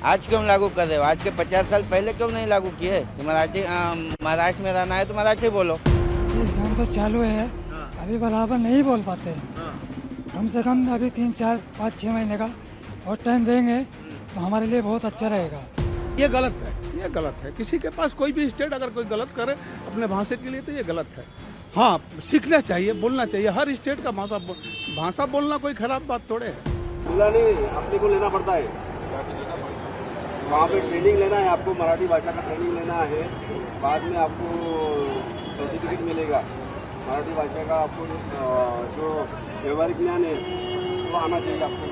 आज क्यों लागू कर रहे हो? आज के 50 साल पहले क्यों नहीं लागू किए? मराठी महाराष्ट्र में रहना है तो मराठी बोलो। एग्जाम तो चालू है, अभी बराबर नहीं बोल पाते। कम से कम अभी 3, 4, 5, 6 महीने का और टाइम देंगे तो हमारे लिए बहुत अच्छा रहेगा। ये गलत है, ये गलत है। किसी के पास कोई भी स्टेट अगर कोई गलत करे अपने भाषा के लिए तो ये गलत है। हाँ, सीखना चाहिए, बोलना चाहिए। हर स्टेट का भाषा बोलना कोई खराब बात थोड़े है। नहीं, अपने को लेना पड़ता है। वहाँ पे ट्रेनिंग लेना है, आपको मराठी भाषा का ट्रेनिंग लेना है। बाद में आपको सर्टिफिकेट मिलेगा मराठी भाषा का। आपको जो व्यवहारिक ज्ञान है वो आना चाहिए आपको।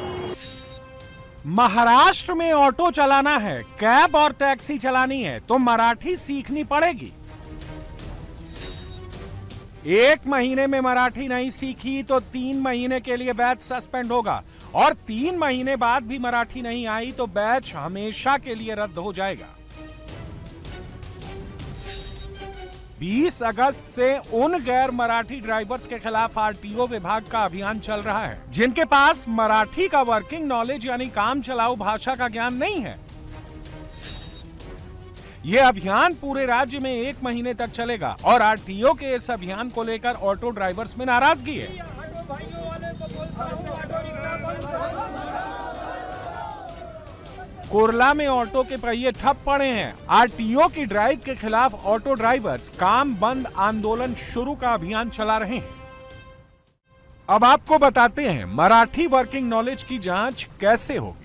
महाराष्ट्र में ऑटो चलाना है, कैब और टैक्सी चलानी है तो मराठी सीखनी पड़ेगी। 1 महीने में मराठी नहीं सीखी तो 3 महीने के लिए बैच सस्पेंड होगा और 3 महीने बाद भी मराठी नहीं आई तो बैच हमेशा के लिए रद्द हो जाएगा। 20 अगस्त से उन गैर मराठी ड्राइवर्स के खिलाफ आरटीओ विभाग का अभियान चल रहा है जिनके पास मराठी का वर्किंग नॉलेज यानी काम चलाऊ भाषा का ज्ञान नहीं है। यह अभियान पूरे राज्य में 1 महीने तक चलेगा और आरटीओ के इस अभियान को लेकर ऑटो ड्राइवर्स में नाराजगी है। कुर्ला में ऑटो के पहिए ठप पड़े हैं। आरटीओ की ड्राइव के खिलाफ ऑटो ड्राइवर्स काम बंद आंदोलन शुरू का अभियान चला रहे हैं। अब आपको बताते हैं मराठी वर्किंग नॉलेज की जांच कैसे होगी।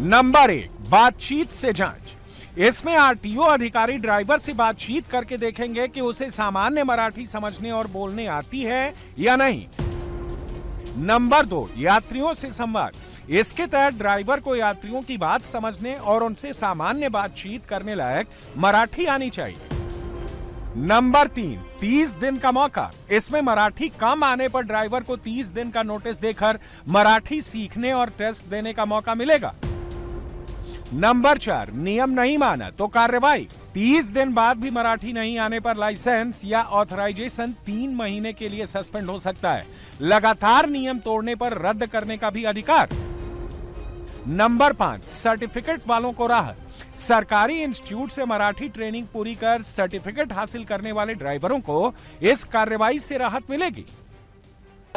नंबर 1, बातचीत से जांच। इसमें आरटीओ अधिकारी ड्राइवर से बातचीत करके देखेंगे कि उसे सामान्य मराठी समझने और बोलने आती है या नहीं। नंबर 2, यात्रियों से संवाद। इसके तहत ड्राइवर को यात्रियों की बात समझने और उनसे सामान्य बातचीत करने लायक मराठी आनी चाहिए। नंबर 3, 30 दिन का मौका। इसमें मराठी कम आने पर ड्राइवर को 30 दिन का नोटिस देकर मराठी सीखने और टेस्ट देने का मौका मिलेगा। नंबर 4, नियम नहीं माना तो कार्रवाई। 30 दिन बाद भी मराठी नहीं आने पर लाइसेंस या ऑथराइजेशन 3 महीने के लिए सस्पेंड हो सकता है। लगातार नियम तोड़ने पर रद्द करने का भी अधिकार। नंबर 5, सर्टिफिकेट वालों को राहत। सरकारी इंस्टीट्यूट से मराठी ट्रेनिंग पूरी कर सर्टिफिकेट हासिल करने वाले ड्राइवरों को इस कार्रवाई से राहत मिलेगी।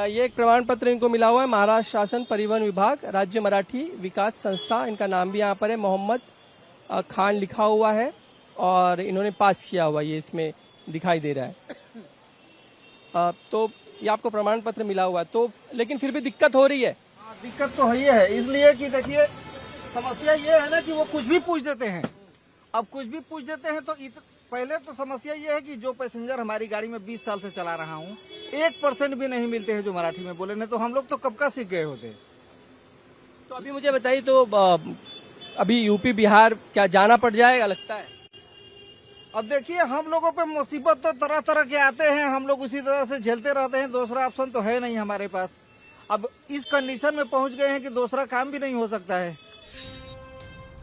ये एक प्रमाण पत्र इनको मिला हुआ है महाराष्ट्र शासन परिवहन विभाग राज्य मराठी विकास संस्था, इनका नाम भी यहाँ पर है, मोहम्मद खान लिखा हुआ है और इन्होंने पास किया हुआ ये इसमें दिखाई दे रहा है। तो ये आपको प्रमाण पत्र मिला हुआ है तो लेकिन फिर भी दिक्कत हो रही है। दिक्कत तो है इसलिए कि देखिए समस्या ये है ना कि वो कुछ भी पूछ देते हैं। अब कुछ भी पूछ देते हैं तो पहले तो समस्या ये है कि जो पैसेंजर हमारी गाड़ी में 20 साल से चला रहा हूँ 1% भी नहीं मिलते हैं जो मराठी में बोले, नहीं तो हम लोग तो कब का सीख गए होते। तो अभी मुझे बताइए तो अभी यूपी बिहार क्या जाना पड़ जाएगा लगता है? अब देखिए हम लोगों पे मुसीबत तो तरह तरह के आते हैं, हम लोग उसी तरह से झेलते रहते हैं। दूसरा ऑप्शन तो है नहीं हमारे पास। अब इस कंडीशन में पहुंच गए हैं कि दूसरा काम भी नहीं हो सकता है।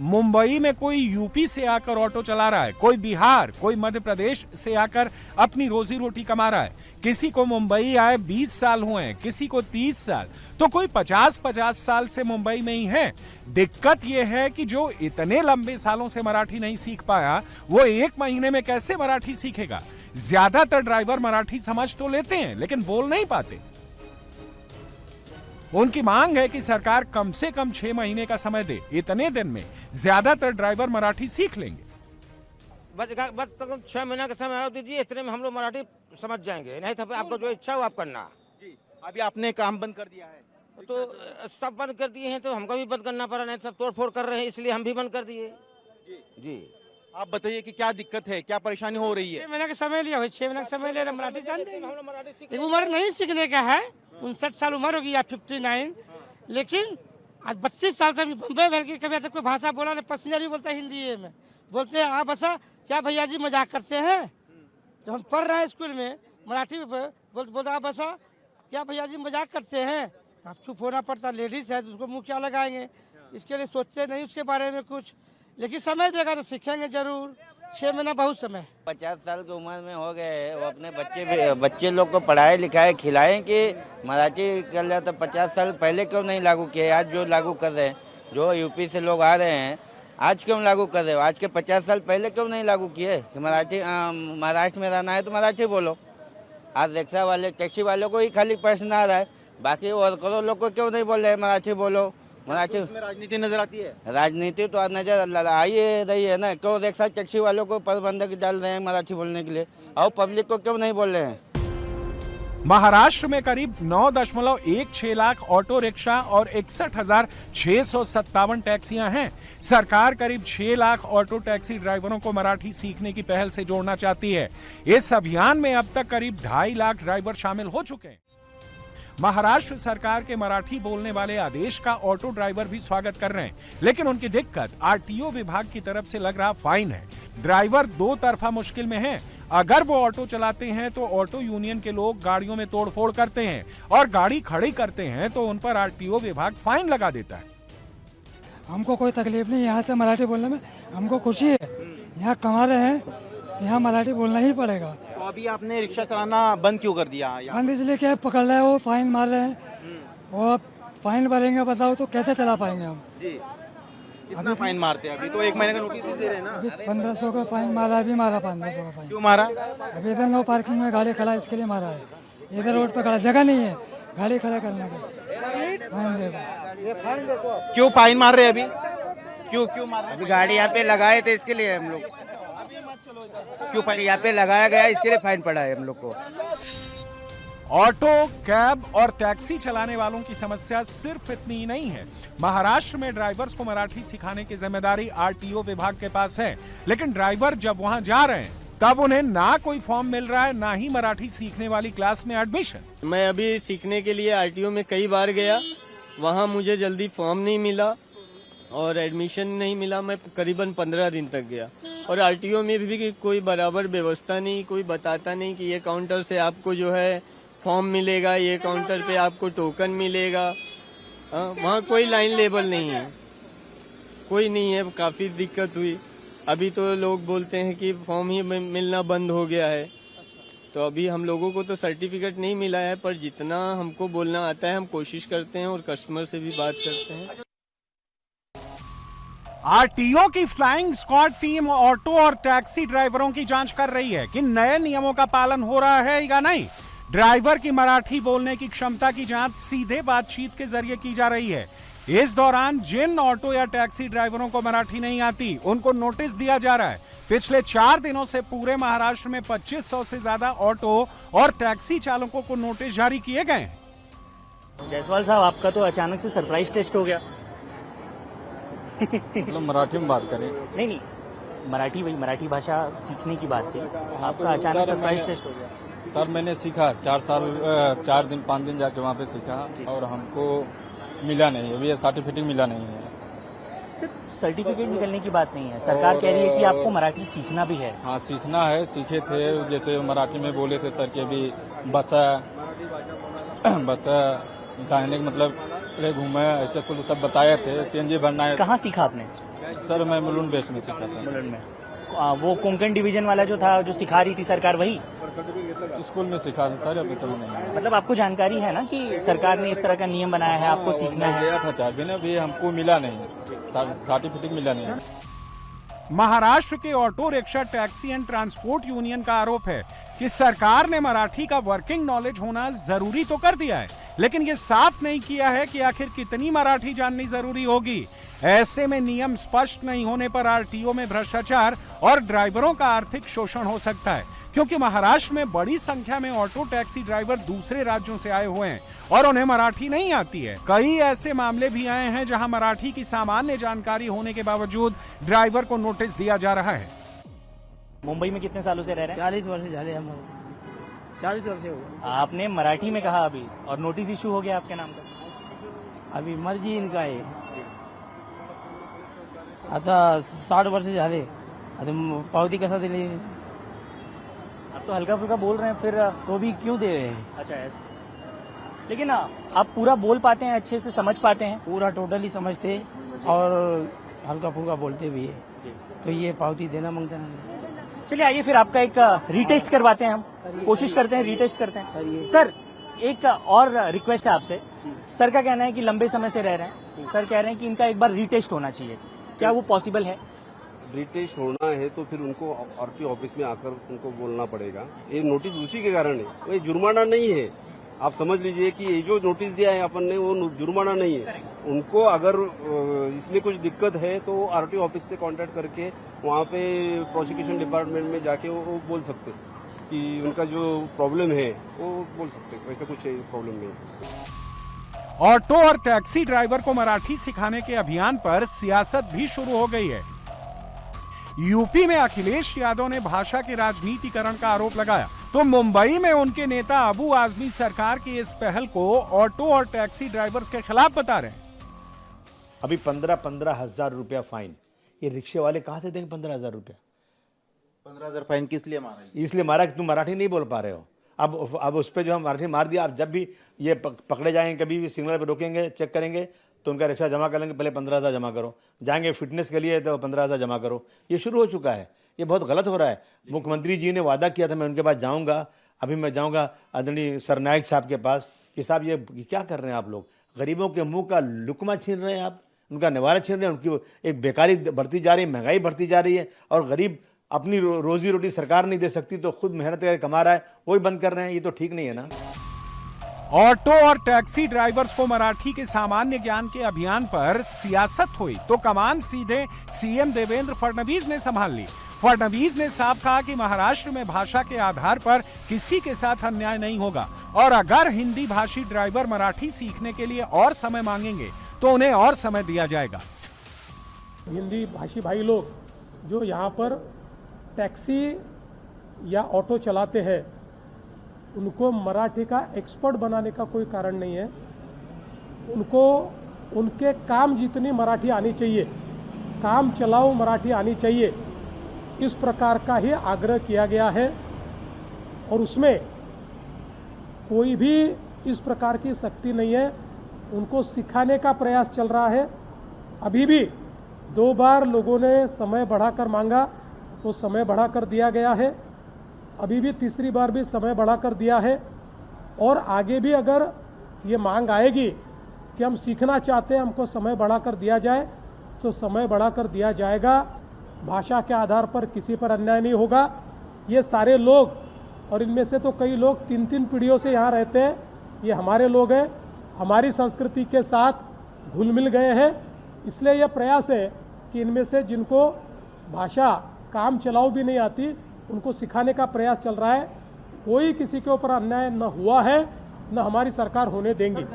मुंबई में कोई यूपी से आकर ऑटो चला रहा है, कोई बिहार, कोई मध्य प्रदेश से आकर अपनी रोजी रोटी कमा रहा है। किसी को मुंबई आए 20 साल हुए हैं, किसी को 30 साल, तो कोई 50 साल से मुंबई में ही है। दिक्कत यह है कि जो इतने लंबे सालों से मराठी नहीं सीख पाया वो 1 महीने में कैसे मराठी सीखेगा। ज्यादातर ड्राइवर मराठी समझ तो लेते हैं लेकिन बोल नहीं पाते। उनकी मांग है कि सरकार कम से कम 6 महीने का समय दे। इतने दिन में ज्यादातर ड्राइवर मराठी सीख लेंगे। बस 6 महीने का समय दीजिए, इतने में हम लोग मराठी समझ जाएंगे। नहीं तो आपको जो इच्छा हो आप करना। जी, अभी आपने काम बंद कर दिया है तो सब बंद कर दिए हैं तो हमको भी बंद करना पड़ा, नहीं सब तोड़ फोड़ कर रहे हैं इसलिए हम भी बंद कर दिए। जी आप बताइए कि क्या दिक्कत है, क्या परेशानी हो रही है? 6 महीने का समय लिया, 6 महीने का समय ले रहे मराठी जानते हैं। उम्र नहीं सीखने का है, 59 साल उम्र होगी या 59, लेकिन आज 32 साल से बम्बई भर के कभी कोई भाषा बोला नहीं। पैसेंजर भी बोलता है हिंदी में, बोलते हैं हाँ भाषा क्या भैया जी मजाक करते हैं। जब हम पढ़ रहे हैं स्कूल में मराठी में बोलता हाँ भाषा क्या भैया जी मजाक करते हैं, आप चुप होना पड़ता। लेडीज है तो उसको मुँह क्या लगाएंगे, इसके लिए सोचते नहीं उसके बारे में कुछ, लेकिन समय देगा तो सीखेंगे जरूर। 6 महीना बहुत समय। 50 साल की उम्र में हो गए, वो अपने बच्चे लोग को पढ़ाए लिखाए खिलाएं कि मराठी कर लिया। तो 50 साल पहले क्यों नहीं लागू किए? आज जो लागू कर रहे हैं जो यूपी से लोग आ रहे हैं आज क्यों लागू कर रहे हो? आज के 50 साल पहले क्यों नहीं लागू किए कि महाराष्ट्र में रहना है तो मराठी बोलो। आज रिक्शा वाले टैक्सी वालों को ही खाली प्रश्न आ रहा है, बाकी और करोड़ लोग को क्यों नहीं बोल रहे मराठी बोलो। मराठी इसमें राजनीति नजर आती है। राजनीति तो आज नजर आई रही है ना, क्यों रिक्शा टैक्सी वालों को प्रतिबंधक डाल रहे हैं मराठी बोलने के लिए, और पब्लिक को क्यों नहीं बोल रहे हैं? महाराष्ट्र में करीब 9.16 लाख ऑटो रिक्शा और 61,657 टैक्सियां हैं। सरकार करीब 6 लाख ऑटो टैक्सी ड्राइवरों को मराठी सीखने की पहल से जोड़ना चाहती है। इस अभियान में अब तक करीब 2.5 लाख ड्राइवर शामिल हो चुके हैं। महाराष्ट्र सरकार के मराठी बोलने वाले आदेश का ऑटो ड्राइवर भी स्वागत कर रहे हैं, लेकिन उनकी दिक्कत आरटीओ विभाग की तरफ से लग रहा फाइन है। ड्राइवर दो तरफा मुश्किल में है। अगर वो ऑटो चलाते हैं तो ऑटो यूनियन के लोग गाड़ियों में तोड़फोड़ करते हैं, और गाड़ी खड़ी करते हैं तो उन पर आरटीओ विभाग फाइन लगा देता है। हमको कोई तकलीफ नहीं, यहाँ से मराठी बोलने में हमको खुशी है। यहाँ कमा रहे हैं तो यहाँ मराठी बोलना ही पड़ेगा। तो अभी आपने रिक्शा चलाना बंद क्यों कर दिया? बंद इसलिए क्या पकड़ रहे हैं, वो फाइन मार रहे हैं, वो फाइन भरेंगे बताओ तो कैसे चला पाएंगे हम? जी कितना फाइन मारते हैं? अभी तो 1 महीने का नोटिस दे रहे हैं ना। अभी 1500 का फाइन मारा, अभी मारा 1500 का फाइन। क्यों मारा? अभी इधर नो पार्किंग में गाड़ी खड़ा इसके लिए मारा है। इधर रोड पर खड़ा, जगह नहीं है गाड़ी खड़ा करने को, फाइन देखो। क्यों फाइन मार रहे हैं अभी? क्यों मार रहे हैं? अभी गाड़ी यहाँ पे लगाए थे इसके लिए हम लोग, क्यों फाइन यहाँ पे लगाया गया इसके लिए फाइन पड़ा है हम लोग को। ऑटो, कैब और टैक्सी चलाने वालों की समस्या सिर्फ इतनी ही नहीं है। महाराष्ट्र में ड्राइवर्स को मराठी सिखाने की जिम्मेदारी आरटीओ विभाग के पास है, लेकिन ड्राइवर जब वहां जा रहे हैं तब उन्हें ना कोई फॉर्म मिल रहा है, ना ही मराठी सीखने वाली क्लास में एडमिशन। मैं अभी सीखने के लिए आरटीओ में कई बार गया, वहाँ मुझे जल्दी फॉर्म नहीं मिला और एडमिशन नहीं मिला। मैं करीबन 15 दिन तक गया, और आरटीओ में भी कोई बराबर व्यवस्था नहीं, कोई बताता नहीं कि ये काउंटर से आपको जो है फॉर्म मिलेगा, ये काउंटर पे आपको टोकन मिलेगा। वहाँ कोई लाइन लेबल नहीं है, कोई नहीं है। काफी दिक्कत हुई। अभी तो लोग बोलते हैं कि फॉर्म ही मिलना बंद हो गया है, तो अभी हम लोगों को तो सर्टिफिकेट नहीं मिला है, पर जितना हमको बोलना आता है हम कोशिश करते हैं और कस्टमर से भी बात करते हैं। आरटीओ की फ्लाइंग स्क्वाड टीम ऑटो और टैक्सी ड्राइवरों की जांच कर रही है कि नए नियमों का पालन हो रहा है या नहीं। ड्राइवर की मराठी बोलने की क्षमता की जांच सीधे बातचीत के जरिए की जा रही है। इस दौरान जिन ऑटो या टैक्सी ड्राइवरों को मराठी नहीं आती उनको नोटिस दिया जा रहा है। पिछले 4 दिनों से पूरे महाराष्ट्र में 2500 से ज्यादा ऑटो और टैक्सी चालकों को नोटिस जारी किए गए हैं। जायसवाल साहब, आपका तो अचानक से सरप्राइज टेस्ट हो गया। मतलब मराठी में बात करें? नहीं, मराठी, वही मराठी भाषा सीखने की बात थी। आपका अचानक सरप्राइज टेस्ट हो गया। सर मैंने सीखा 4 दिन 5 दिन जाके वहाँ पे सीखा, और हमको मिला नहीं, अभी सर्टिफिकेट मिला नहीं है। सिर्फ सर्टिफिकेट निकलने की बात नहीं है, सरकार कह रही है कि आपको मराठी सीखना भी है। हाँ सीखना है, सीखे थे, जैसे मराठी में बोले थे सर के अभी बसा कहने का मतलब घूमे, ऐसे कुछ सब बताए थे। सीएनजी भरना है। कहाँ सीखा आपने? सर मैं मुलुंड बेस में सीखा था। मुलुंड में वो कोंकण डिवीजन वाला जो था, जो सिखा रही थी सरकार, वही स्कूल में सीखा था सर, अभी तो नहीं। मतलब आपको जानकारी है ना कि सरकार ने इस तरह का नियम बनाया है, आपको सीखना है। गया था 4 दिन, अभी हमको मिला नहीं, सर्टिफिकेट मिला नहीं। महाराष्ट्र के auto rickshaw taxi and transport union का आरोप है कि सरकार ने मराठी का वर्किंग नॉलेज होना जरूरी तो कर दिया है, लेकिन ये साफ नहीं किया है कि आखिर कितनी मराठी जाननी जरूरी होगी। ऐसे में नियम स्पष्ट नहीं होने पर आरटीओ में भ्रष्टाचार और ड्राइवरों का आर्थिक शोषण हो सकता है, क्योंकि महाराष्ट्र में बड़ी संख्या में ऑटो टैक्सी ड्राइवर दूसरे राज्यों से आए हुए हैं और उन्हें मराठी नहीं आती है। कई ऐसे मामले भी आए हैं जहां मराठी की सामान्य जानकारी होने के बावजूद ड्राइवर को नोटिस दिया जा रहा है। मुंबई में कितने सालों से रह रहे हैं? 40 वर्ष झाले हम 40 वर्ष हो गए। आपने मराठी में कहा अभी, और नोटिस इशू हो गया आपके नाम का। अभी मर्जी इनका आहे। आता 60 वर्ष झाले, आता पावती कसा दिली? आप तो हल्का फुल्का बोल रहे हैं, फिर तो भी क्यों दे रहे हैं? अच्छा ऐसे, लेकिन आप पूरा बोल पाते हैं, अच्छे से समझ पाते हैं? पूरा टोटली समझते और हल्का फुल्का बोलते भी है, तो ये पावती देना मांगते हैं। चलिए आइए फिर आपका एक रीटेस्ट करवाते हैं, हम कोशिश करते हैं, रीटेस्ट करते हैं। सर, एक और रिक्वेस्ट है आपसे। सर का कहना है कि लंबे समय से रह रहे हैं, सर कह रहे हैं कि इनका एक बार रीटेस्ट होना चाहिए, क्या वो पॉसिबल है? रिटेस्ट होना है तो फिर उनको आरटीओ ऑफिस में आकर उनको बोलना पड़ेगा। ये नोटिस उसी के कारण है, ये जुर्माना नहीं है। आप समझ लीजिए कि ये जो नोटिस दिया है अपन ने वो जुर्माना नहीं है। उनको अगर इसमें कुछ दिक्कत है तो आरटीओ ऑफिस से कांटेक्ट करके वहाँ पे प्रोसिक्यूशन डिपार्टमेंट में जाके वो बोल सकते कि उनका जो प्रॉब्लम है वो बोल सकते, वैसे कुछ प्रॉब्लम नहीं। ऑटो और टैक्सी ड्राइवर को मराठी सिखाने के अभियान पर सियासत भी शुरू हो गई है। यूपी में अखिलेश यादव ने भाषा के राजनीतिकरण का आरोप लगाया, तो मुंबई में उनके नेता अबू आजमी सरकार की इस पहल को ऑटो और टैक्सी ड्राइवर्स के खिलाफ बता रहे हैं। अभी 15 हजार रुपया फाइन, ये रिक्शे वाले कहां से देंगे 15 हजार रुपया? 15,000 फाइन किस लिए मारा? इसलिए मारा कि तुम मराठी नहीं बोल पा रहे हो। अब उस पर जो हम मराठी मार दिया, आप जब भी ये पकड़े जाएंगे, कभी भी सिग्नल पर रोकेंगे, चेक करेंगे तो उनका रिक्शा जमा कर लेंगे, पहले 15,000 जमा करो, जाएंगे फिटनेस के लिए तो 15,000 जमा करो। ये शुरू हो चुका है, ये बहुत गलत हो रहा है। मुख्यमंत्री जी ने वादा किया था मैं उनके पास जाऊंगा, अभी मैं जाऊंगा आदरणीय सरनायक साहब के पास कि साहब ये क्या कर रहे हैं आप लोग? गरीबों के मुंह का लुकमा छीन रहे हैं आप, उनका निवारा छीन रहे हैं, उनकी एक बेकारी बढ़ती जा रही है, महंगाई बढ़ती जा रही है, और गरीब अपनी रोजी रोटी सरकार नहीं दे सकती तो खुद मेहनत करके कमा रहा है, वही बंद कर रहे हैं। ये तो ठीक नहीं है ना। ऑटो और टैक्सी ड्राइवर्स को मराठी के सामान्य ज्ञान के अभियान पर सियासत हुई तो कमान सीधे सीएम देवेंद्र फडणवीस ने संभाल ली। फडणवीस ने साफ कहा कि महाराष्ट्र में भाषा के आधार पर किसी के साथ अन्याय नहीं होगा, और अगर हिंदी भाषी ड्राइवर मराठी सीखने के लिए और समय मांगेंगे तो उन्हें और समय दिया जाएगा। हिंदी भाषी भाई लोग जो यहाँ पर टैक्सी या ऑटो चलाते हैं, उनको मराठी का एक्सपर्ट बनाने का कोई कारण नहीं है। उनको उनके काम जितनी मराठी आनी चाहिए, काम चलाओ मराठी आनी चाहिए, इस प्रकार का ही आग्रह किया गया है। और उसमें कोई भी इस प्रकार की सख्ती नहीं है, उनको सिखाने का प्रयास चल रहा है। अभी भी 2 बार लोगों ने समय बढ़ाकर मांगा तो समय बढ़ाकर दिया गया है, अभी भी तीसरी बार भी समय बढ़ाकर दिया है, और आगे भी अगर ये मांग आएगी कि हम सीखना चाहते हैं, हमको समय बढ़ाकर दिया जाए तो समय बढ़ाकर दिया जाएगा। भाषा के आधार पर किसी पर अन्याय नहीं होगा। ये सारे लोग, और इनमें से तो कई लोग 3-3 पीढ़ियों से यहाँ रहते हैं, ये हमारे लोग हैं, हमारी संस्कृति के साथ घुल मिल गए हैं। इसलिए यह प्रयास है कि इनमें से जिनको भाषा काम चलाओ भी नहीं आती, उनको सिखाने का प्रयास चल रहा है। कोई किसी के ऊपर अन्याय न हुआ है, न हमारी सरकार होने देंगी।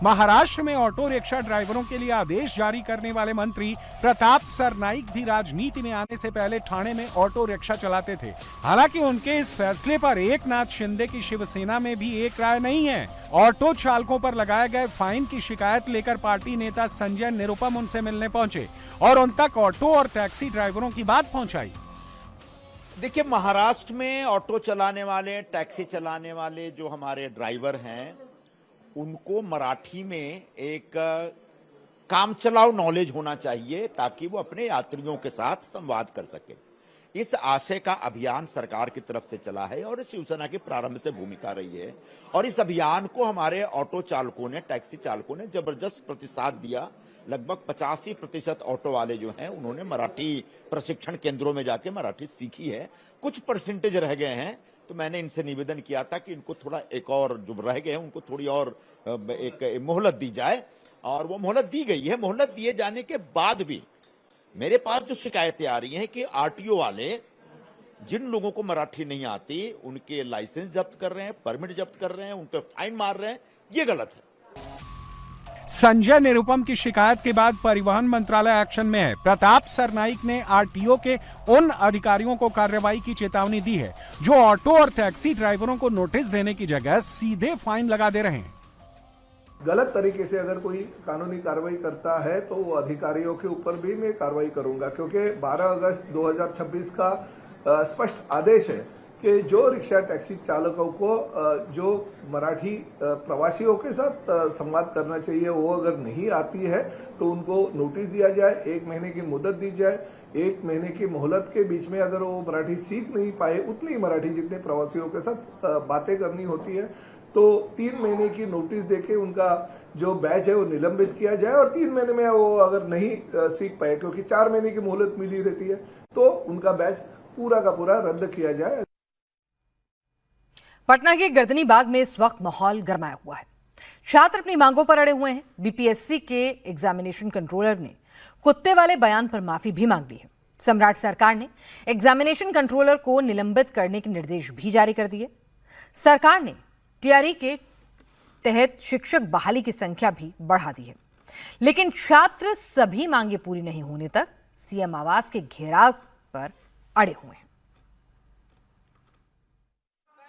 महाराष्ट्र में ऑटो रिक्शा ड्राइवरों के लिए आदेश जारी करने वाले मंत्री प्रताप सरनाइक भी राजनीति में आने से पहले ठाणे में ऑटो रिक्शा चलाते थे। हालांकि उनके इस फैसले पर एकनाथ शिंदे की शिवसेना में भी एक राय नहीं है। ऑटो चालकों पर लगाए गए फाइन की शिकायत लेकर पार्टी नेता संजय निरुपम उनसे मिलने पहुंचे और उन तक ऑटो और टैक्सी ड्राइवरों की बात पहुंचाई। देखिए, महाराष्ट्र में ऑटो चलाने वाले, टैक्सी चलाने वाले जो हमारे ड्राइवर हैं, उनको मराठी में एक काम चलाओ नॉलेज होना चाहिए ताकि वो अपने यात्रियों के साथ संवाद कर सके। इस आशय का अभियान सरकार की तरफ से चला है और शिवसेना की प्रारंभ से भूमिका रही है, और इस अभियान को हमारे ऑटो चालकों ने, टैक्सी चालकों ने जबरदस्त प्रतिसाद दिया। लगभग 85% ऑटो वाले जो हैं उन्होंने मराठी प्रशिक्षण केंद्रों में जाके मराठी सीखी है। कुछ परसेंटेज रह गए हैं, तो मैंने इनसे निवेदन किया था कि इनको थोड़ा एक और जो रह गए हैं उनको थोड़ी और एक मोहलत दी जाए, और वो मोहलत दी गई है। मोहलत दिए जाने के बाद भी मेरे पास जो शिकायतें आ रही हैं कि आरटीओ वाले जिन लोगों को मराठी नहीं आती उनके लाइसेंस जब्त कर रहे हैं, परमिट जब्त कर रहे हैं, उन पर फाइन मार रहे हैं, ये गलत है। संजय निरुपम की शिकायत के बाद परिवहन मंत्रालय एक्शन में है। प्रताप सरनाइक ने आरटीओ के उन अधिकारियों को कार्रवाई की चेतावनी दी है जो ऑटो और टैक्सी ड्राइवरों को नोटिस देने की जगह सीधे फाइन लगा दे रहे हैं। गलत तरीके से अगर कोई कानूनी कार्रवाई करता है तो वो अधिकारियों के ऊपर भी मैं कार्रवाई करूंगा, क्योंकि 12 अगस्त 2026 का स्पष्ट आदेश है कि जो रिक्शा टैक्सी चालकों को जो मराठी प्रवासियों के साथ संवाद करना चाहिए वो अगर नहीं आती है तो उनको नोटिस दिया जाए, 1 महीने की मुदत दी जाए। 1 महीने की मोहलत के बीच में अगर वो मराठी सीख नहीं पाए, उतनी मराठी जितने प्रवासियों के साथ बातें करनी होती है तो 3 महीने की नोटिस देके उनका जो बैच है वो निलंबित किया जाए और 3 महीने में वो अगर नहीं सीख पाए, क्योंकि 4 महीने की मोहलत मिली रहती है, तो उनका बैच पूरा का पूरा रद्द किया जाए। पटना के गर्दनी बाग में इस वक्त माहौल गरमाया हुआ है। छात्र अपनी मांगों पर अड़े हुए हैं। बीपीएससी के एग्जामिनेशन कंट्रोलर ने कुत्ते वाले बयान पर माफी भी मांग ली है। सम्राट सरकार ने एग्जामिनेशन कंट्रोलर को निलंबित करने के निर्देश भी जारी कर दिए। सरकार ने टीआरई के तहत शिक्षक बहाली की संख्या भी बढ़ा दी है, लेकिन छात्र सभी मांगे पूरी नहीं होने तक सीएम आवास के घेराव पर अड़े हुए हैं।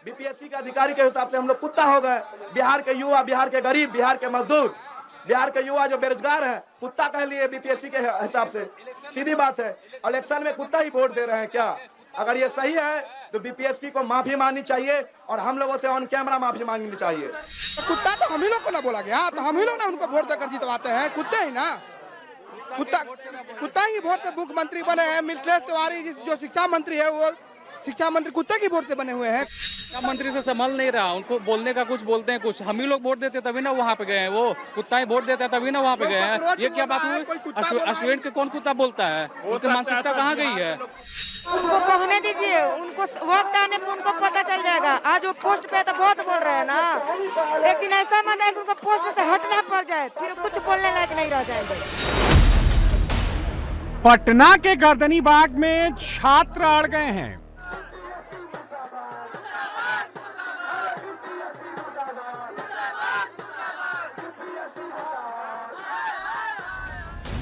बीपीएससी के अधिकारी के हिसाब से हम लोग कुत्ता हो गए। बिहार के युवा, बिहार के गरीब, बिहार के मजदूर, बिहार के युवा जो बेरोजगार है, कुत्ता कह लिए बीपीएससी के हिसाब से। सीधी बात है, इलेक्शन में कुत्ता ही वोट दे रहे हैं क्या? अगर ये सही है तो बीपीएससी को माफी मांगनी चाहिए और हम लोगों से ऑन कैमरा माफी मांगनी चाहिए। कुत्ता तो हम ही लोग को ना बोला गया, तो हम ही लोग ना उनको वोट देकर जितवाते हैं। कुत्ते ही ना, कुत्ता ही वोट से मुख्यमंत्री बने हैं। मिथिलेश तिवारी जो शिक्षा मंत्री है, वो शिक्षा मंत्री कुत्ते की वोट से बने हुए हैं। मंत्री से संभल नहीं रहा, उनको बोलने का कुछ बोलते हैं कुछ। हम ही लोग वोट देते तभी ना वहाँ पे गए हैं, वो कुत्ता ही वोट देता है तभी ना वहाँ पे गए हैं। ये क्या बात हुई? स्टूडेंट के कौन कुत्ता बोलता है? उनकी मानसिकता कहाँ गई है? उनको कहने दीजिए, उनको वक्त आने पर उनको पता चल जाएगा। आज वो पोस्ट पे तो बहुत बोल रहे हैं ना, लेकिन ऐसा मत है कि उनको पोस्ट से हटना पड़ जाए, फिर कुछ बोलने लायक नहीं रह जाएंगे। पटना के गर्दनी बाग में छात्र अड़ गए हैं।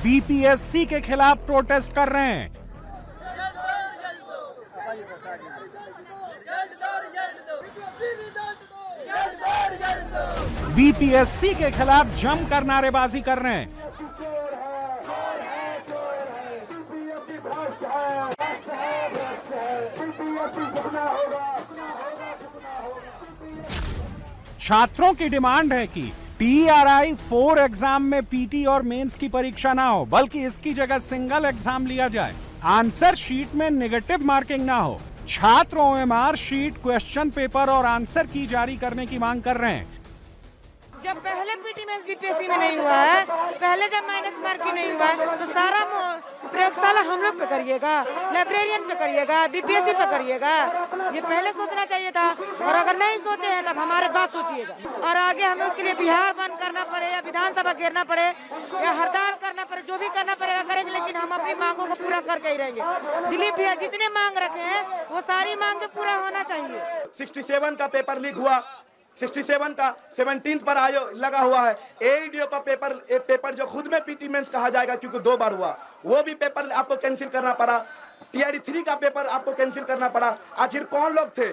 बीपीएससी के खिलाफ प्रोटेस्ट कर रहे हैं। बीपीएससी के खिलाफ जमकर नारेबाजी कर रहे हैं। छात्रों की डिमांड है कि टीआरई 4 एग्जाम में पीटी और मेंस की परीक्षा ना हो, बल्कि इसकी जगह सिंगल एग्जाम लिया जाए। आंसर शीट में नेगेटिव मार्किंग ना हो। छात्र ओएमआर शीट, क्वेश्चन पेपर और आंसर की जारी करने की मांग कर रहे हैं। जब पहले पीटी में बीपीएससी में नहीं हुआ है, पहले जब माइनस मार्किंग नहीं हुआ है, तो सारा प्रयोगशाला हम लोग पे करिएगा, लाइब्रेरियन पे करिएगा, बीपीएससी पे करिएगा। ये पहले सोचना चाहिए था, और अगर नहीं सोचे हैं तब हमारे बात सोचिएगा। और आगे हमें उसके लिए बिहार बंद करना पड़े या विधानसभा घेरना पड़े या हड़ताल करना पड़े, जो भी करना पड़ेगा करेंगे, लेकिन हम अपनी मांगों को पूरा करके ही रहेंगे। दिलीप भैया जितने मांग रखे हैं वो सारी मांग पूरा होना चाहिए। 67 का पेपर लीक हुआ, 67 का 17 पर आयो लगा हुआ है। एईडीओ का पेपर जो खुद में पीटी मेंस कहा जाएगा, क्योंकि 2 बार हुआ, वो भी पेपर आपको कैंसिल करना पड़ा। टीआरई 3 का पेपर आपको कैंसिल करना पड़ा। आखिर कौन लोग थे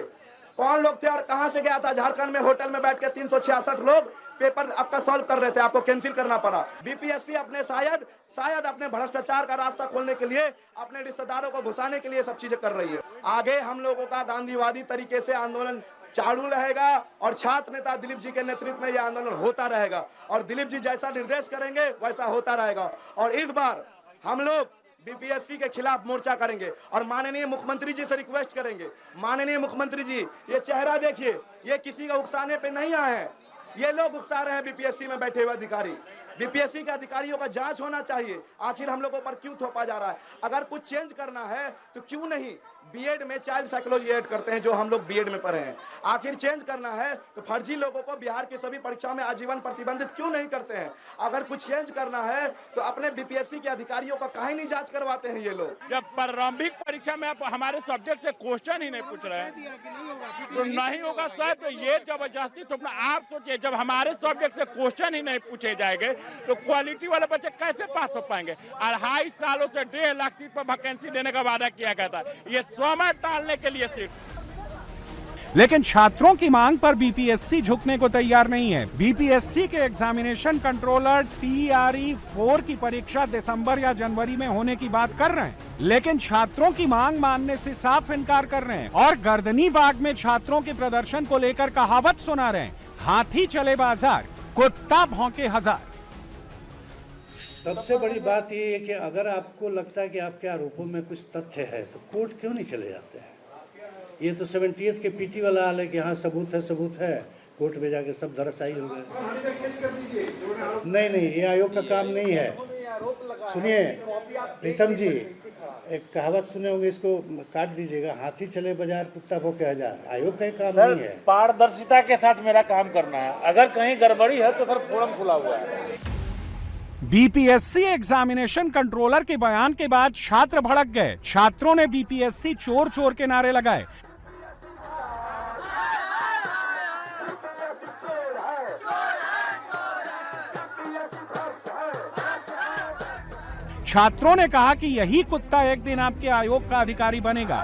और कहां से गया था? झारखंड में होटल में बैठ के 366 लोग पेपर आपका सॉल्व कर रहे थे, आपको कैंसिल करना पड़ा। बीपीएससी अपने शायद अपने भ्रष्टाचार का रास्ता खोलने के लिए, अपने रिश्तेदारों को घुसाने के लिए सब चीजें कर रही है। आगे हम लोगों का गांधीवादी तरीके से आंदोलन चालू रहेगा और छात्र नेता दिलीप जी के नेतृत्व में यह आंदोलन होता रहेगा, और दिलीप जी जैसा निर्देश करेंगे वैसा होता रहेगा। और इस बार हम लोग बीपीएससी के खिलाफ मोर्चा करेंगे और माननीय मुख्यमंत्री जी से रिक्वेस्ट करेंगे, माननीय मुख्यमंत्री जी, ये चेहरा देखिए, ये किसी का उकसाने पे नहीं आए हैं, ये लोग उकसा रहे हैं बीपीएससी में बैठे हुए अधिकारी। बीपीएससी के अधिकारियों का जांच होना चाहिए, आखिर हम लोगों पर क्यों थोपा जा रहा है। अगर कुछ चेंज करना है तो क्यों नहीं बीएड में चाइल्ड साइकोलॉजी ऐड करते हैं, जो हम लोग बीएड में पढ़े हैं। आखिर चेंज करना है तो फर्जी लोगों को बिहार की सभी परीक्षा में आजीवन प्रतिबंधित क्यों नहीं करते हैं। अगर कुछ चेंज करना है तो अपने बीपीएससी के अधिकारियों का काहे नहीं जांच करवाते हैं ये लोग। जब प्रारंभिक परीक्षा में आप हमारे सब्जेक्ट से क्वेश्चन ही नहीं पूछ रहे हैं तो नहीं होगा सर। तो ये जबरदस्ती, तो आप सोचिए, जब हमारे सब्जेक्ट से क्वेश्चन ही नहीं पूछे जाएंगे तो क्वालिटी वाले बच्चे कैसे पास हो पाएंगे। 2.5 सालों से 1.5 लाख सीट पर वैकेंसी देने का वादा किया गया था, ये समय टालने के लिए सिर्फ। लेकिन छात्रों की मांग पर बीपीएससी झुकने को तैयार नहीं है। बीपीएससी के एग्जामिनेशन कंट्रोलर टीआरई 4 की परीक्षा दिसंबर या जनवरी में होने की बात कर रहे हैं, लेकिन छात्रों की मांग मानने से साफ इनकार कर रहे हैं और गर्दनी बाग में छात्रों के प्रदर्शन को लेकर कहावत सुना रहे हैं, हाथी चले बाजार, कुत्ता भौंके हजार। सबसे बड़ी बात ये है कि अगर आपको लगता है कि आपके आरोपों में कुछ तथ्य है तो कोर्ट क्यों नहीं चले जाते हैं। ये तो 70th के पीटी वाला हाल है कि हाँ सबूत है, कोर्ट में जाके सब धराशायी हो गए। नहीं, ये आयोग का काम नहीं है। सुनिए प्रीतम जी, एक कहावत सुने होंगे, इसको काट दीजिएगा, हाथी चले बाजार कुत्ता भौंके हजार। आयोग का ही काम नहीं है। पारदर्शिता के साथ मेरा काम करना है, अगर कहीं गड़बड़ी है तो सर फोरम खुला हुआ है। बीपीएससी एग्जामिनेशन कंट्रोलर के बयान के बाद छात्र भड़क गए। छात्रों ने बीपीएससी चोर चोर के नारे लगाए। छात्रों ने कहा कि यही कुत्ता एक दिन आपके आयोग का अधिकारी बनेगा।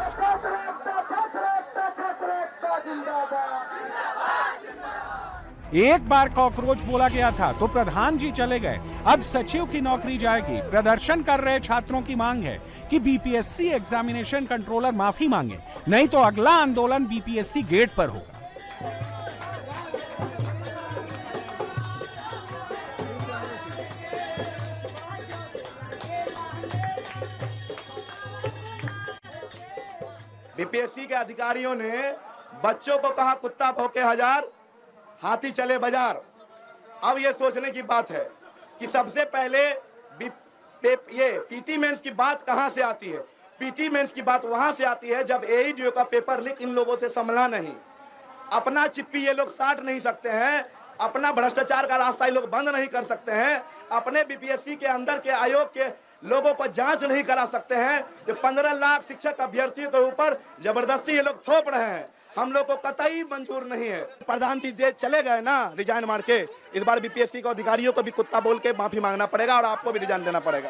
एक बार कॉकरोच बोला गया था तो प्रधान जी चले गए, अब सचिव की नौकरी जाएगी। प्रदर्शन कर रहे छात्रों की मांग है कि बीपीएससी एग्जामिनेशन कंट्रोलर माफी मांगे, नहीं तो अगला आंदोलन बीपीएससी गेट पर होगा। बीपीएससी के अधिकारियों ने बच्चों को कहा कुत्ता भौंके हजार, हाथी चले बाजार। अब ये सोचने की बात है कि सबसे पहले ये पीटी मेंस की बात कहां से आती है। पीटी मेंस की बात वहां से आती है जब एईडीओ का पेपर लीक इन लोगों से संभला नहीं। अपना चिप्पी ये लोग साट नहीं सकते हैं, अपना भ्रष्टाचार का रास्ता ये लोग बंद नहीं कर सकते हैं, अपने बीपीएससी के अंदर के आयोग के लोगों को जांच नहीं करा सकते हैं। जो 15 लाख शिक्षक अभ्यर्थियों के ऊपर जबरदस्ती ये लोग थोप रहे हैं, हम लोग को कतई मंजूर नहीं है। प्रधान जी दे चले गए ना रिजाइन मार के, इस बार बीपीएससी के अधिकारियों को भी कुत्ता बोल के माफी मांगना पड़ेगा और आपको भी रिजाइन देना पड़ेगा।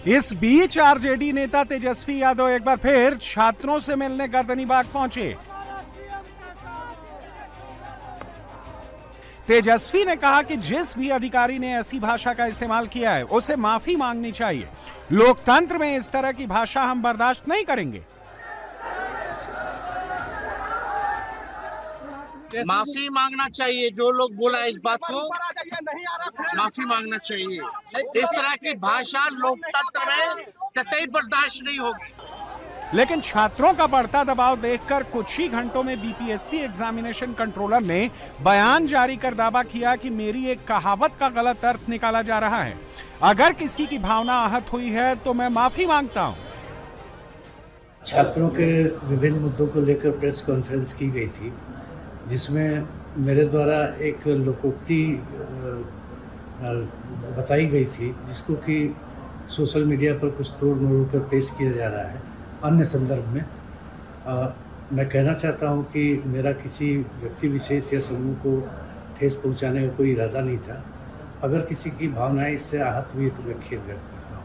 इस बीच आरजेडी नेता तेजस्वी यादव एक बार फिर छात्रों से मिलने गर्दनीबाग पहुंचे। तेजस्वी ने कहा कि जिस भी अधिकारी ने ऐसी भाषा का इस्तेमाल किया है उसे माफी मांगनी चाहिए। लोकतंत्र में इस तरह की भाषा हम बर्दाश्त नहीं करेंगे। माफी मांगना चाहिए, जो लोग बोला इस बात को माफी मांगना चाहिए। इस तरह की भाषा लोकतंत्र में कतई बर्दाश्त नहीं होगी। लेकिन छात्रों का बढ़ता दबाव देखकर कुछ ही घंटों में बीपीएससी एग्जामिनेशन कंट्रोलर ने बयान जारी कर दावा किया कि मेरी एक कहावत का गलत अर्थ निकाला जा रहा है। अगर किसी की भावना आहत हुई है तो मैं माफी मांगता हूं। छात्रों के विभिन्न मुद्दों को लेकर प्रेस कॉन्फ्रेंस की गई थी, जिसमें मेरे द्वारा एक लोकोक्ति बताई गई थी, जिसको कि सोशल मीडिया पर कुछ तोड़ मरोड़ कर पेश किया जा रहा है। अन्य संदर्भ में मैं कहना चाहता हूं कि मेरा किसी व्यक्ति विशेष या समूह को ठेस पहुंचाने का कोई इरादा नहीं था। अगर किसी की भावनाएं इससे आहत हुई तो मैं खेद व्यक्त करता हूं।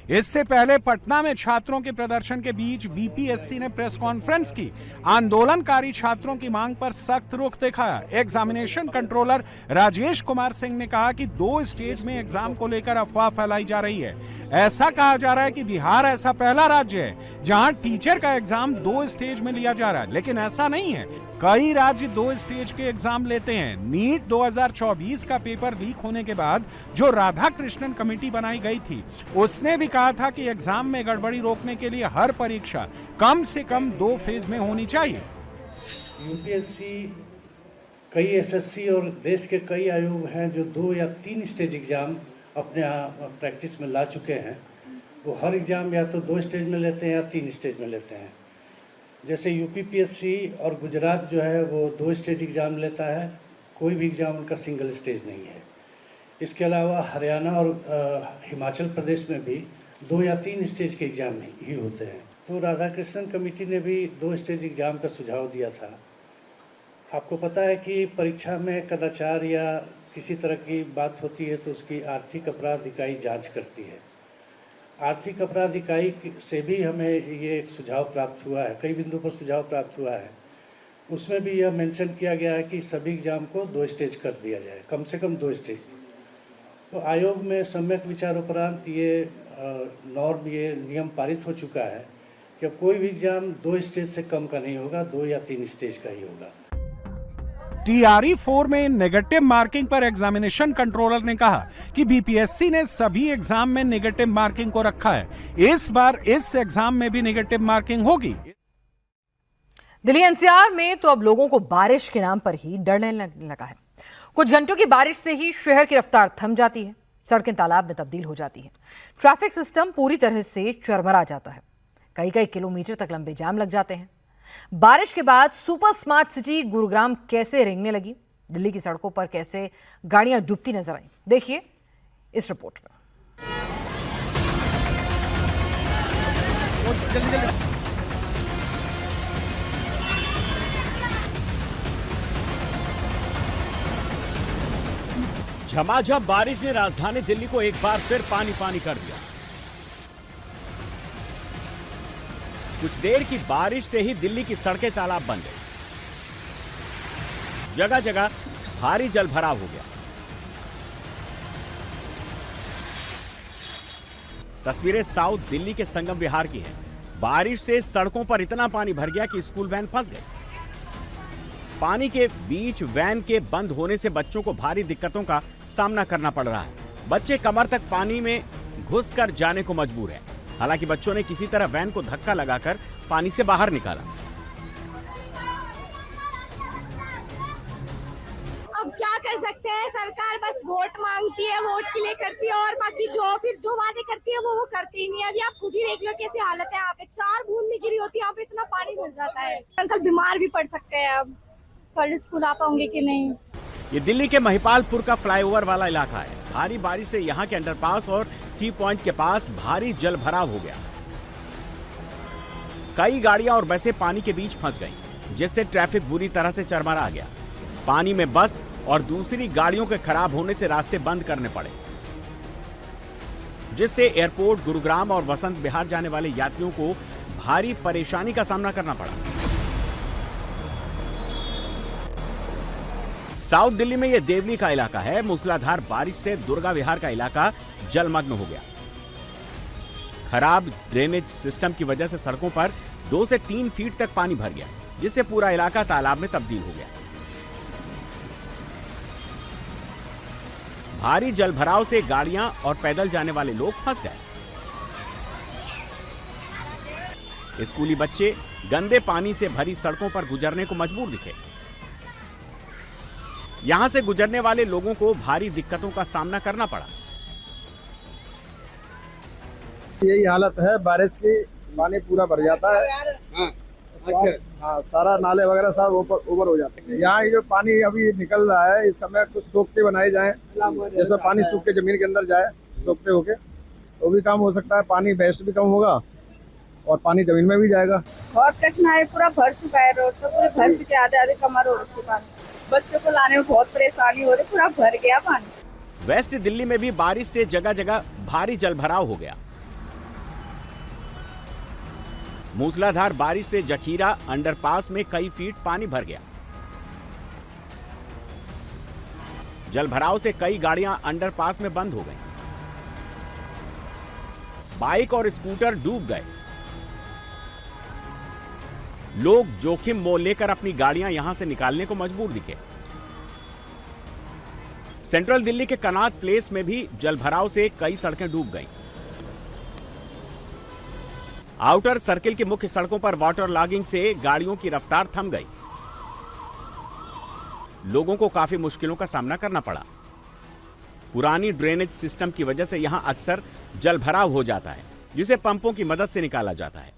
इससे पहले पटना में छात्रों के प्रदर्शन के बीच बीपीएससी ने प्रेस कॉन्फ्रेंस की। आंदोलनकारी छात्रों की मांग पर सख्त रुख दिखाया। एग्जामिनेशन कंट्रोलर राजेश कुमार सिंह ने कहा कि 2 स्टेज में एग्जाम को लेकर अफवाह फैलाई जा रही है। ऐसा कहा जा रहा है कि बिहार ऐसा पहला राज्य है जहां टीचर का एग्जाम 2 स्टेज में लिया जा रहा है, लेकिन ऐसा नहीं है। कई राज्य 2 स्टेज के एग्जाम लेते हैं। नीट 2024 का पेपर लीक होने के बाद जो राधाकृष्णन कमेटी बनाई गई थी, उसने भी कहा था कि एग्जाम में गड़बड़ी रोकने के लिए हर परीक्षा कम से कम 2 फेज में होनी चाहिए। यूपीएससी, कई एसएससी और देश के कई आयोग हैं जो 2 या 3 स्टेज एग्जाम अपने यहाँ प्रैक्टिस में ला चुके हैं। वो हर एग्जाम या तो 2 स्टेज में लेते हैं या 3 स्टेज में लेते हैं। जैसे यूपीपीएससी और गुजरात जो है वो 2 स्टेज एग्ज़ाम लेता है, कोई भी एग्ज़ाम उनका सिंगल स्टेज नहीं है। इसके अलावा हरियाणा और हिमाचल प्रदेश में भी 2 या 3 स्टेज के एग्ज़ाम ही होते हैं। तो राधाकृष्णन कमेटी ने भी 2 स्टेज एग्ज़ाम का सुझाव दिया था। आपको पता है कि परीक्षा में कदाचार या किसी तरह की बात होती है तो उसकी आर्थिक अपराध इकाई जाँच करती है। आर्थिक अपराध इकाई से भी हमें ये एक सुझाव प्राप्त हुआ है, कई बिंदु पर सुझाव प्राप्त हुआ है। उसमें भी यह मेंशन किया गया है कि सभी एग्जाम को 2 स्टेज कर दिया जाए, कम से कम 2 स्टेज। तो आयोग में सम्यक विचार उपरांत ये नॉर्म, ये नियम पारित हो चुका है कि अब कोई भी एग्जाम 2 स्टेज से कम का नहीं होगा, 2 या 3 स्टेज का ही होगा। टीआरई 4 में नेगेटिव मार्किंग पर एग्जामिनेशन कंट्रोलर ने कहा कि बीपीएससी ने सभी एग्जाम में नेगेटिव मार्किंग को रखा है। इस बार इस एग्जाम में भी नेगेटिव मार्किंग होगी। दिल्ली एनसीआर में तो अब लोगों को बारिश के नाम पर ही डरने लगने लगा है। कुछ घंटों की बारिश से ही शहर की रफ्तार थम जाती है, सड़कें तालाब में तब्दील हो जाती हैं, ट्रैफिक सिस्टम पूरी तरह से चरमरा जाता है, कई कई किलोमीटर तक लंबे जाम लग जाते हैं। बारिश के बाद सुपर स्मार्ट सिटी गुरुग्राम कैसे रेंगने लगी, दिल्ली की सड़कों पर कैसे गाड़ियां डूबती नजर आई, देखिए इस रिपोर्ट में। झमाझम बारिश ने राजधानी दिल्ली को एक बार फिर पानी पानी कर दिया। कुछ देर की बारिश से ही दिल्ली की सड़कें तालाब बन गई, जगह जगह भारी जल भराव हो गया। तस्वीरें साउथ दिल्ली के संगम विहार की हैं। बारिश से सड़कों पर इतना पानी भर गया कि स्कूल वैन फंस गई। पानी के बीच वैन के बंद होने से बच्चों को भारी दिक्कतों का सामना करना पड़ रहा है। बच्चे कमर तक पानी में घुसकर जाने को मजबूर हैं। हालांकि बच्चों ने किसी तरह वैन को धक्का लगाकर पानी से बाहर निकाला। अब क्या कर सकते हैं, सरकार बस वोट मांगती है, वोट के लिए करती है, और बाकी जो वादे करती है वो करती ही नहीं है। अभी आप खुद ही देख लो कैसी हालत है, यहाँ पे 4 बूंद नहीं गिरी होती, यहाँ पे इतना पानी भर जाता है। अंकल बीमार भी पड़ सकते हैं, अब कल स्कूल आ पाओगे कि नहीं। ये दिल्ली के महिपालपुर का फ्लाईओवर वाला इलाका है। भारी बारिश से यहाँ के अंडरपास और टी पॉइंट के पास भारी जल भराव हो गया। कई गाड़ियां और बसें पानी के बीच फंस गईं, जिससे ट्रैफिक बुरी तरह से चरमरा गया। पानी में बस और दूसरी गाड़ियों के खराब होने से रास्ते बंद करने पड़े, जिससे एयरपोर्ट, गुरुग्राम और वसंत विहार जाने वाले यात्रियों को भारी परेशानी का सामना करना पड़ा। साउथ दिल्ली में यह देवली का इलाका है। मूसलाधार बारिश से दुर्गा विहार का इलाका जलमग्न हो गया। खराब ड्रेनेज सिस्टम की वजह से सड़कों पर 2 से 3 फीट तक पानी भर गया, जिससे पूरा इलाका तालाब में तब्दील हो गया। भारी जल भराव से गाड़ियां और पैदल जाने वाले लोग फंस गए। स्कूली बच्चे गंदे पानी से भरी सड़कों पर गुजरने को मजबूर दिखे। यहां से गुजरने वाले लोगों को भारी दिक्कतों का सामना करना पड़ा। यही हालत है, बारिश की पानी पूरा भर जाता है। हाँ, सारा नाले वगैरह सब ऊपर हो जाते हैं। यहाँ ये जो पानी अभी निकल रहा है, इस समय कुछ सोखते बनाए जाए, जैसे पानी सूख के जमीन के अंदर जाए सोखते होके, तो भी काम हो सकता है। पानी वेस्ट भी कम होगा और पानी जमीन में भी जाएगा। बहुत कठिनाई, पूरा भर चुका है, रोड तो पूरे भर चुके, आधे कमर हो रखी पानी। बच्चों को लाने में बहुत परेशानी हो रही, पूरा भर गया पानी। वेस्ट दिल्ली में भी बारिश से जगह जगह भारी जलभराव हो गया। मूसलाधार बारिश से जखीरा अंडरपास में कई फीट पानी भर गया। जलभराव से कई गाड़ियां अंडरपास में बंद हो गईं। बाइक और स्कूटर डूब गए। लोग जोखिम मोल लेकर अपनी गाड़ियां यहां से निकालने को मजबूर दिखे। सेंट्रल दिल्ली के कनाट प्लेस में भी जलभराव से कई सड़कें डूब गईं। आउटर सर्किल की मुख्य सड़कों पर वाटर लॉगिंग से गाड़ियों की रफ्तार थम गई। लोगों को काफी मुश्किलों का सामना करना पड़ा। पुरानी ड्रेनेज सिस्टम की वजह से यहां अक्सर जलभराव हो जाता है, जिसे पंपों की मदद से निकाला जाता है।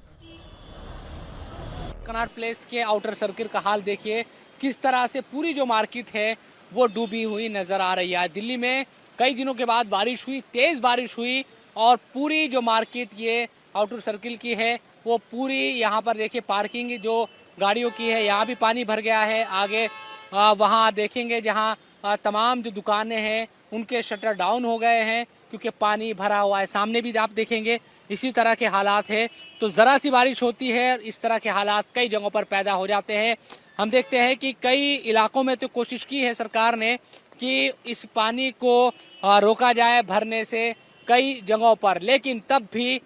कनाट प्लेस के आउटर सर्किल का हाल देखिए, किस तरह से पूरी जो मार्केट है वो डूबी हुई नजर आ रही है। दिल्ली में कई दिनों के बाद बारिश हुई, तेज बारिश हुई, और पूरी जो मार्केट ये आउटर सर्किल की है वो पूरी, यहाँ पर देखिए पार्किंग जो गाड़ियों की है, यहाँ भी पानी भर गया है। आगे वहाँ देखेंगे जहाँ तमाम जो दुकानें हैं उनके शटर डाउन हो गए हैं क्योंकि पानी भरा हुआ है। सामने भी आप देखेंगे इसी तरह के हालात है। तो ज़रा सी बारिश होती है और इस तरह के हालात कई जगहों पर पैदा हो जाते हैं। हम देखते हैं कि कई इलाकों में तो कोशिश की है सरकार ने कि इस पानी को रोका जाए भरने से कई जगहों पर, लेकिन तब भी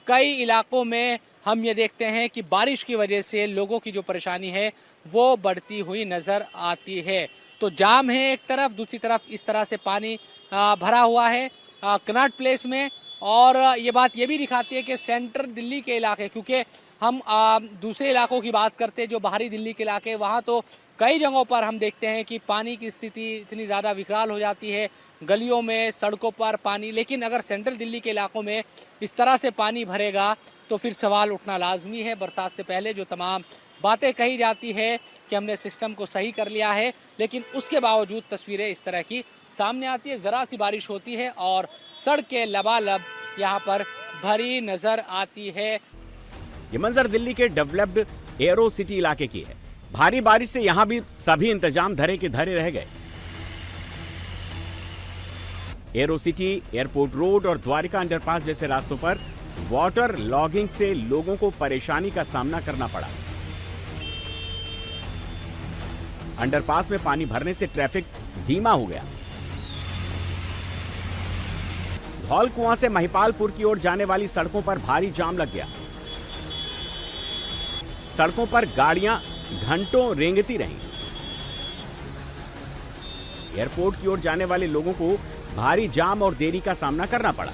कई इलाकों में हम ये देखते हैं कि बारिश की वजह से लोगों की जो परेशानी है वो बढ़ती हुई नज़र आती है। तो जाम है एक तरफ, दूसरी तरफ इस तरह से पानी भरा हुआ है कनाट प्लेस में। और ये बात ये भी दिखाती है कि सेंट्रल दिल्ली के इलाके, क्योंकि हम दूसरे इलाकों की बात करते हैं, जो बाहरी दिल्ली के इलाके, वहाँ तो कई जगहों पर हम देखते हैं कि पानी की स्थिति इतनी ज़्यादा विकराल हो जाती है, गलियों में, सड़कों पर पानी। लेकिन अगर सेंट्रल दिल्ली के इलाकों में इस तरह से पानी भरेगा तो फिर सवाल उठना लाजमी है। बरसात से पहले जो तमाम बातें कही जाती है कि हमने सिस्टम को सही कर लिया है, लेकिन उसके बावजूद तस्वीरें इस तरह की सामने आती है। ज़रा सी बारिश होती है और सड़कें लबालब यहाँ पर भरी नजर आती है। ये मंजर दिल्ली के डेवलप्ड एरो सिटी इलाके की है। भारी बारिश से यहां भी सभी इंतजाम धरे के धरे रह गए। एरो सिटी, एयरपोर्ट रोड और द्वारिका अंडरपास जैसे रास्तों पर वाटर लॉगिंग से लोगों को परेशानी का सामना करना पड़ा। अंडरपास में पानी भरने से ट्रैफिक धीमा हो गया। धौल कुआं से महिपालपुर की ओर जाने वाली सड़कों पर भारी जाम लग गया। सड़कों पर गाड़ियां घंटों रेंगती रहीं। एयरपोर्ट की ओर जाने वाले लोगों को भारी जाम और देरी का सामना करना पड़ा।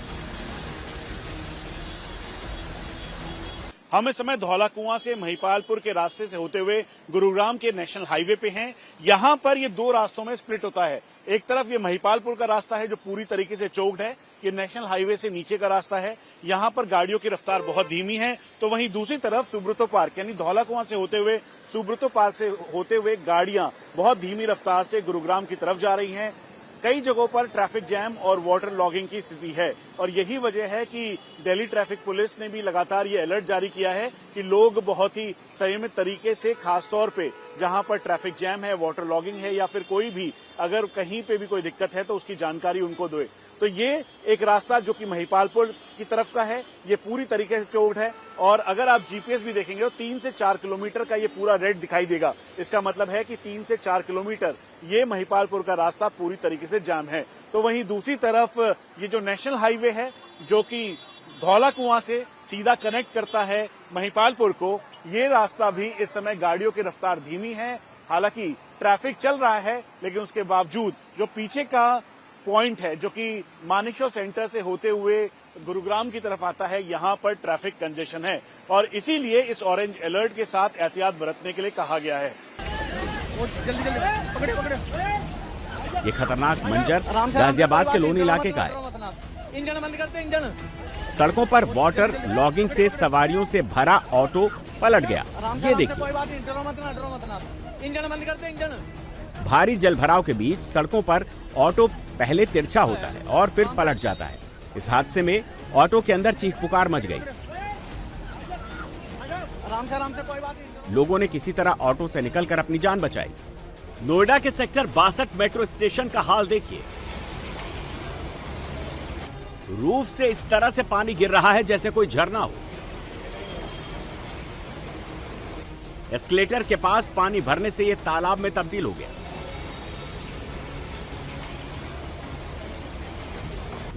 हम इस समय धौला कुआं से महिपालपुर के रास्ते से होते हुए गुरुग्राम के नेशनल हाईवे पे हैं। यहाँ पर ये दो रास्तों में स्प्लिट होता है। एक तरफ ये महिपालपुर का रास्ता है जो पूरी तरीके से चोक्ड है, ये नेशनल हाईवे से नीचे का रास्ता है, यहाँ पर गाड़ियों की रफ्तार बहुत धीमी है। तो वहीं दूसरी तरफ सुब्रतो पार्क यानी धौला कुआं से होते हुए सुब्रतो पार्क से होते हुए गाड़ियां बहुत धीमी रफ्तार से गुरुग्राम की तरफ जा रही हैं। कई जगहों पर ट्रैफिक जैम और वाटर लॉगिंग की स्थिति है और यही वजह है कि दिल्ली ट्रैफिक पुलिस ने भी लगातार ये अलर्ट जारी किया है कि लोग बहुत ही संयमित तरीके से, खासतौर पे जहां पर ट्रैफिक जैम है, वाटर लॉगिंग है या फिर कोई भी अगर कहीं पे भी कोई दिक्कत है तो उसकी जानकारी उनको दे। तो ये एक रास्ता जो कि महिपालपुर की तरफ का है, ये पूरी तरीके से चोक्ड है और अगर आप जीपीएस भी देखेंगे तो 3 से 4 किलोमीटर का ये पूरा रेड दिखाई देगा। इसका मतलब है कि 3 से 4 किलोमीटर ये महिपालपुर का रास्ता पूरी तरीके से जाम है। तो वहीं दूसरी तरफ ये जो नेशनल हाईवे है जो कि धौला कुआं से सीधा कनेक्ट करता है महिपालपुर को, ये रास्ता भी इस समय गाड़ियों की रफ्तार धीमी है। हालांकि ट्रैफिक चल रहा है लेकिन उसके बावजूद जो पीछे का पॉइंट है जो कि मानेकशॉ सेंटर से होते हुए गुरुग्राम की तरफ आता है, यहाँ पर ट्रैफिक कंजेशन है और इसीलिए इस ऑरेंज अलर्ट के साथ एहतियात बरतने के लिए कहा गया है। ये खतरनाक मंजर गाजियाबाद के लोनी इलाके का है। इंजन बंद करते इंजन। सड़कों पर वाटर लॉगिंग से सवारियों से भरा ऑटो पलट गया। ये देखिए, इंजन बंद करते इंजन। भारी जलभराव के बीच सड़कों पर ऑटो पहले तिरछा होता है और फिर पलट जाता है। इस हादसे में ऑटो के अंदर चीख पुकार मच गई। आराम से कोई बात नहीं। लोगों ने किसी तरह ऑटो से निकलकर अपनी जान बचाई। नोएडा के सेक्टर 62 मेट्रो स्टेशन का हाल देखिए। रूफ से इस तरह से पानी गिर रहा है जैसे कोई झरना हो। एस्केलेटर के पास पानी भरने से यह तालाब में तब्दील हो गया।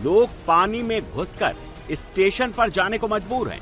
लोग पानी में घुसकर स्टेशन पर जाने को मजबूर हैं।